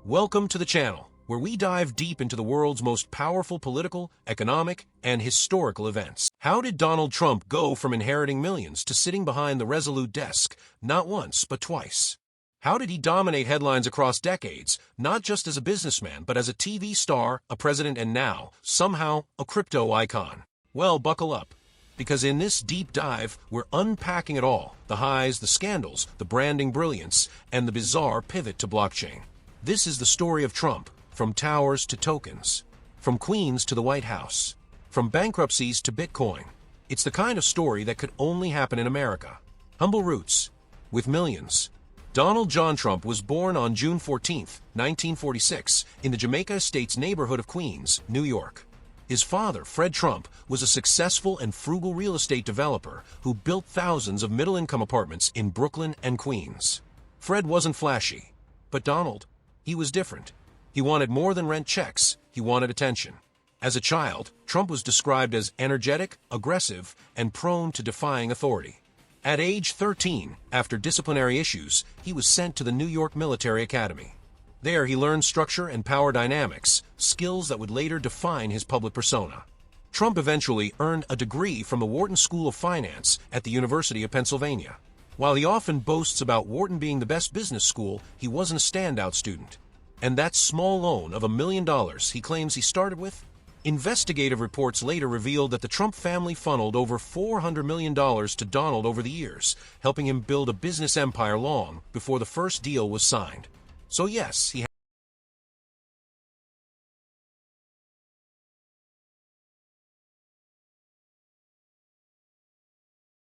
Welcome to the channel, where we dive deep into the world's most powerful political, economic, and historical events. How did Donald Trump go from inheriting millions to sitting behind the Resolute Desk, not once, but twice? How did he dominate headlines across decades, not just as a businessman, but as a TV star, a president, and now, somehow, a crypto icon? Well, buckle up, because in this deep dive, we're unpacking it all: the highs, the scandals, the branding brilliance, and the bizarre pivot to blockchain. This is the story of Trump, from towers to tokens, from Queens to the White House, from bankruptcies to Bitcoin. It's the kind of story that could only happen in America. Humble roots, with millions. Donald John Trump was born on June 14, 1946, in the Jamaica Estates neighborhood of Queens, New York. His father, Fred Trump, was a successful and frugal real estate developer who built thousands of middle-income apartments in Brooklyn and Queens. Fred wasn't flashy, but Donald, he was different. He wanted more than rent checks, he wanted attention. As a child, Trump was described as energetic, aggressive, and prone to defying authority. At age 13, after disciplinary issues, he was sent to the New York Military Academy. There he learned structure and power dynamics, skills that would later define his public persona. Trump eventually earned a degree from the Wharton School of Finance at the University of Pennsylvania. While he often boasts about Wharton being the best business school, he wasn't a standout student. And that small loan of $1 million he claims he started with? Investigative reports later revealed that the Trump family funneled over $400 million to Donald over the years, helping him build a business empire long before the first deal was signed. So yes, he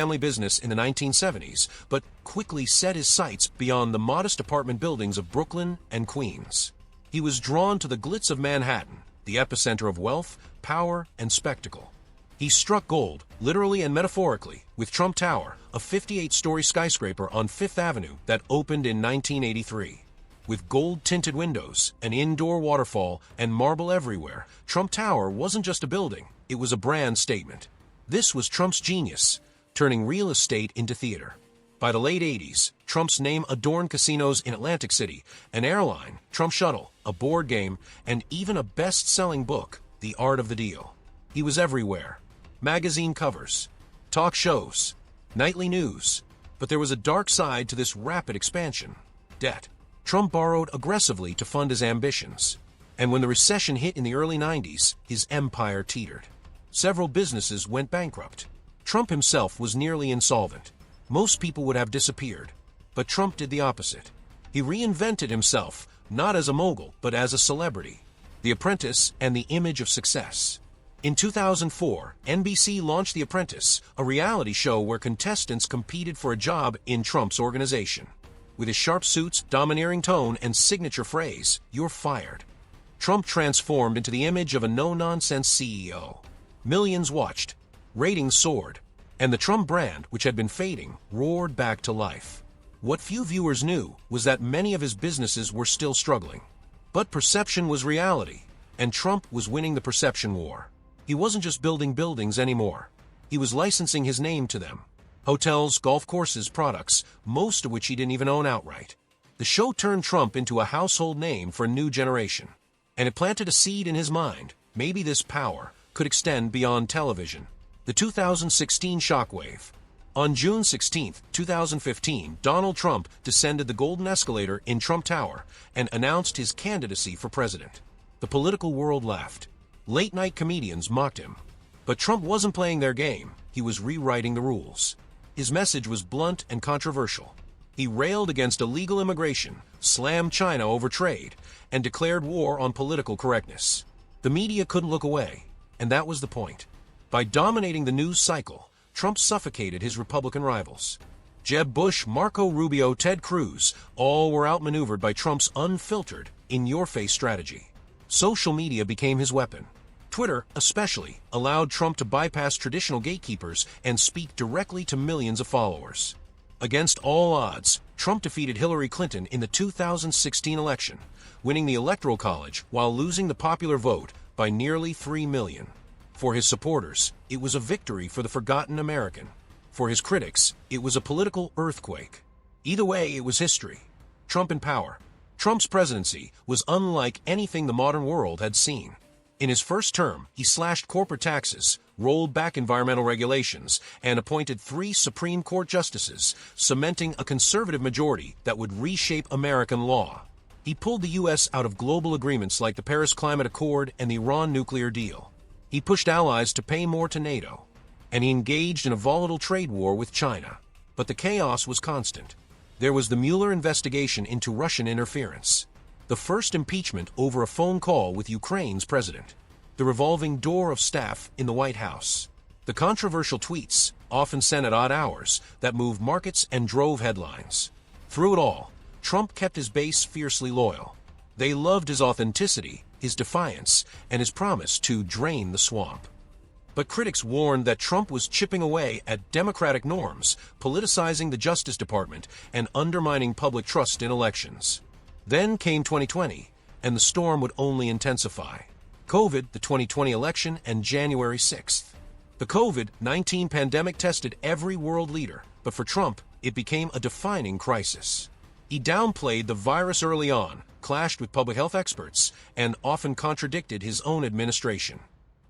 family business in the 1970s, but quickly set his sights beyond the modest apartment buildings of Brooklyn and Queens. He was drawn to the glitz of Manhattan, the epicenter of wealth, power, and spectacle. He struck gold, literally and metaphorically, with Trump Tower, a 58-story skyscraper on Fifth Avenue that opened in 1983. With gold-tinted windows, an indoor waterfall, and marble everywhere, Trump Tower wasn't just a building, it was a brand statement. This was Trump's genius, turning real estate into theater. By the late 80s, Trump's name adorned casinos in Atlantic City, an airline, Trump Shuttle, a board game, and even a best-selling book, The Art of the Deal. He was everywhere. Magazine covers, talk shows, nightly news. But there was a dark side to this rapid expansion: debt. Trump borrowed aggressively to fund his ambitions. And when the recession hit in the early 90s, his empire teetered. Several businesses went bankrupt. Trump himself was nearly insolvent. Most people would have disappeared. But Trump did the opposite. He reinvented himself, not as a mogul, but as a celebrity, the apprentice and the image of success. In 2004, NBC launched The Apprentice, a reality show where contestants competed for a job in Trump's organization. With his sharp suits, domineering tone, and signature phrase, "You're fired," Trump transformed into the image of a no-nonsense CEO. Millions watched. Ratings soared. And the Trump brand, which had been fading, roared back to life. What few viewers knew was that many of his businesses were still struggling. But perception was reality, and Trump was winning the perception war. He wasn't just building buildings anymore. He was licensing his name to them. Hotels, golf courses, products, most of which he didn't even own outright. The show turned Trump into a household name for a new generation. And it planted a seed in his mind: maybe this power could extend beyond television. The 2016 shockwave. On June 16, 2015, Donald Trump descended the golden escalator in Trump Tower and announced his candidacy for president. The political world laughed. Late-night comedians mocked him. But Trump wasn't playing their game. He was rewriting the rules. His message was blunt and controversial. He railed against illegal immigration, slammed China over trade, and declared war on political correctness. The media couldn't look away, and that was the point. By dominating the news cycle, Trump suffocated his Republican rivals. Jeb Bush, Marco Rubio, Ted Cruz, all were outmaneuvered by Trump's unfiltered, in-your-face strategy. Social media became his weapon. Twitter, especially, allowed Trump to bypass traditional gatekeepers and speak directly to millions of followers. Against all odds, Trump defeated Hillary Clinton in the 2016 election, winning the Electoral College while losing the popular vote by nearly 3 million. For his supporters, it was a victory for the forgotten American. For his critics, it was a political earthquake. Either way, it was history. Trump in power. Trump's presidency was unlike anything the modern world had seen. In his first term, he slashed corporate taxes, rolled back environmental regulations, and appointed 3 Supreme Court justices, cementing a conservative majority that would reshape American law. He pulled the U.S. out of global agreements like the Paris Climate Accord and the Iran nuclear deal. He pushed allies to pay more to NATO, and he engaged in a volatile trade war with China. But the chaos was constant. There was the Mueller investigation into Russian interference, the first impeachment over a phone call with Ukraine's president, the revolving door of staff in the White House, the controversial tweets, often sent at odd hours, that moved markets and drove headlines. Through it all, Trump kept his base fiercely loyal. They loved his authenticity, his defiance, and his promise to drain the swamp. But critics warned that Trump was chipping away at democratic norms, politicizing the Justice Department, and undermining public trust in elections. Then came 2020, and the storm would only intensify. COVID, the 2020 election, and January 6th. The COVID-19 pandemic tested every world leader, but for Trump, it became a defining crisis. He downplayed the virus early on, clashed with public health experts, and often contradicted his own administration.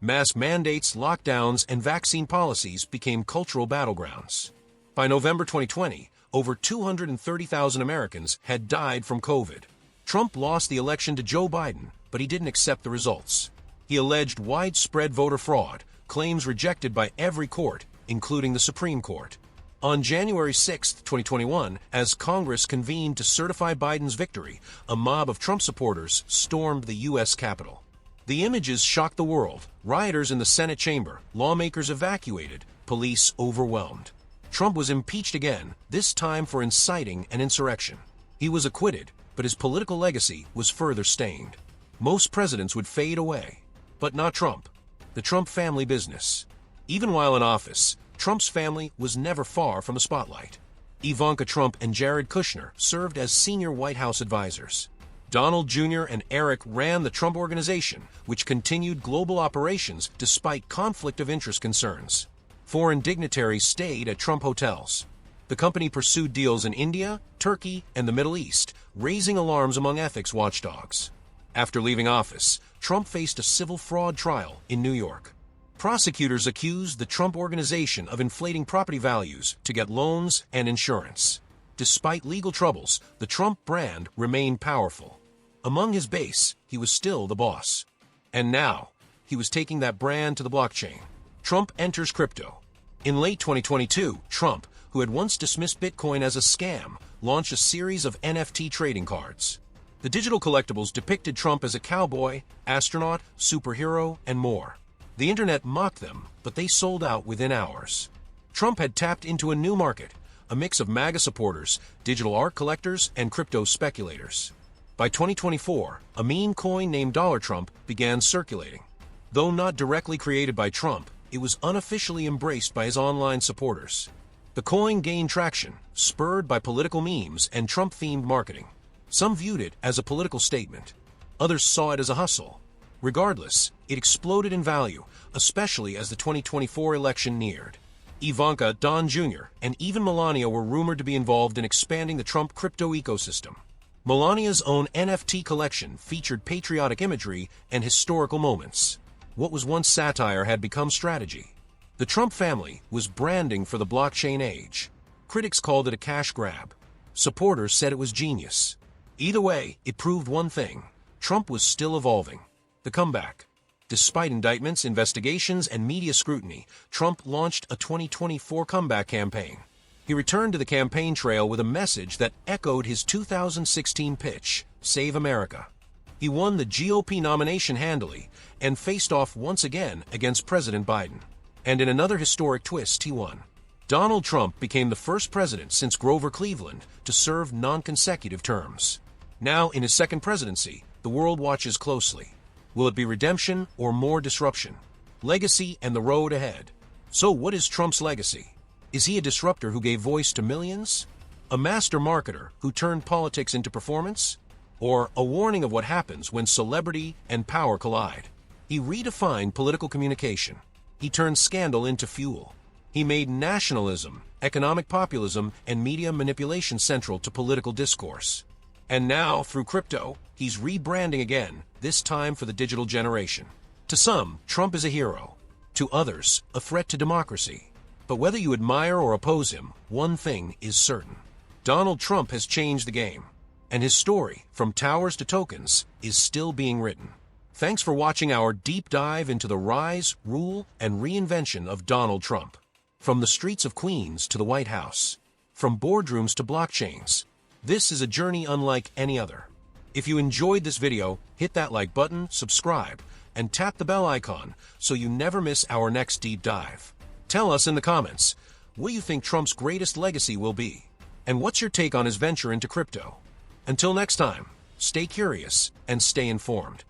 Mass mandates, lockdowns, and vaccine policies became cultural battlegrounds. By November 2020, over 230,000 Americans had died from COVID. Trump lost the election to Joe Biden, but he didn't accept the results. He alleged widespread voter fraud, claims rejected by every court, including the Supreme Court. On January 6, 2021, as Congress convened to certify Biden's victory, a mob of Trump supporters stormed the U.S. Capitol. The images shocked the world. Rioters in the Senate chamber, lawmakers evacuated, police overwhelmed. Trump was impeached again, this time for inciting an insurrection. He was acquitted, but his political legacy was further stained. Most presidents would fade away, but not Trump. The Trump family business. Even while in office, Trump's family was never far from the spotlight. Ivanka Trump and Jared Kushner served as senior White House advisors. Donald Jr. and Eric ran the Trump Organization, which continued global operations despite conflict of interest concerns. Foreign dignitaries stayed at Trump hotels. The company pursued deals in India, Turkey, and the Middle East, raising alarms among ethics watchdogs. After leaving office, Trump faced a civil fraud trial in New York. Prosecutors accused the Trump Organization of inflating property values to get loans and insurance. Despite legal troubles, the Trump brand remained powerful. Among his base, he was still the boss. And now, he was taking that brand to the blockchain. Trump enters crypto. In late 2022, Trump, who had once dismissed Bitcoin as a scam, launched a series of NFT trading cards. The digital collectibles depicted Trump as a cowboy, astronaut, superhero, and more. The internet mocked them, but they sold out within hours. Trump had tapped into a new market, a mix of MAGA supporters, digital art collectors, and crypto speculators. By 2024, a meme coin named Dollar Trump began circulating. Though not directly created by Trump, it was unofficially embraced by his online supporters. The coin gained traction, spurred by political memes and Trump-themed marketing. Some viewed it as a political statement. Others saw it as a hustle. Regardless, it exploded in value, especially as the 2024 election neared. Ivanka, Don Jr., and even Melania were rumored to be involved in expanding the Trump crypto ecosystem. Melania's own NFT collection featured patriotic imagery and historical moments. What was once satire had become strategy. The Trump family was branding for the blockchain age. Critics called it a cash grab. Supporters said it was genius. Either way, it proved one thing: Trump was still evolving. The comeback. Despite indictments, investigations, and media scrutiny, Trump launched a 2024 comeback campaign. He returned to the campaign trail with a message that echoed his 2016 pitch, Save America. He won the GOP nomination handily and faced off once again against President Biden. And in another historic twist, he won. Donald Trump became the first president since Grover Cleveland to serve non-consecutive terms. Now, in his second presidency, the world watches closely. Will it be redemption or more disruption? Legacy and the road ahead. So what is Trump's legacy? Is he a disruptor who gave voice to millions? A master marketer who turned politics into performance? Or a warning of what happens when celebrity and power collide? He redefined political communication. He turned scandal into fuel. He made nationalism, economic populism, and media manipulation central to political discourse. And now, through crypto, he's rebranding again, this time for the digital generation. To some, Trump is a hero. To others, a threat to democracy. But whether you admire or oppose him, one thing is certain. Donald Trump has changed the game. And his story, from towers to tokens, is still being written. Thanks for watching our deep dive into the rise, rule, and reinvention of Donald Trump. From the streets of Queens to the White House. From boardrooms to blockchains. This is a journey unlike any other. If you enjoyed this video, hit that like button, subscribe, and tap the bell icon so you never miss our next deep dive. Tell us in the comments, what do you think Trump's greatest legacy will be? And what's your take on his venture into crypto? Until next time, stay curious and stay informed.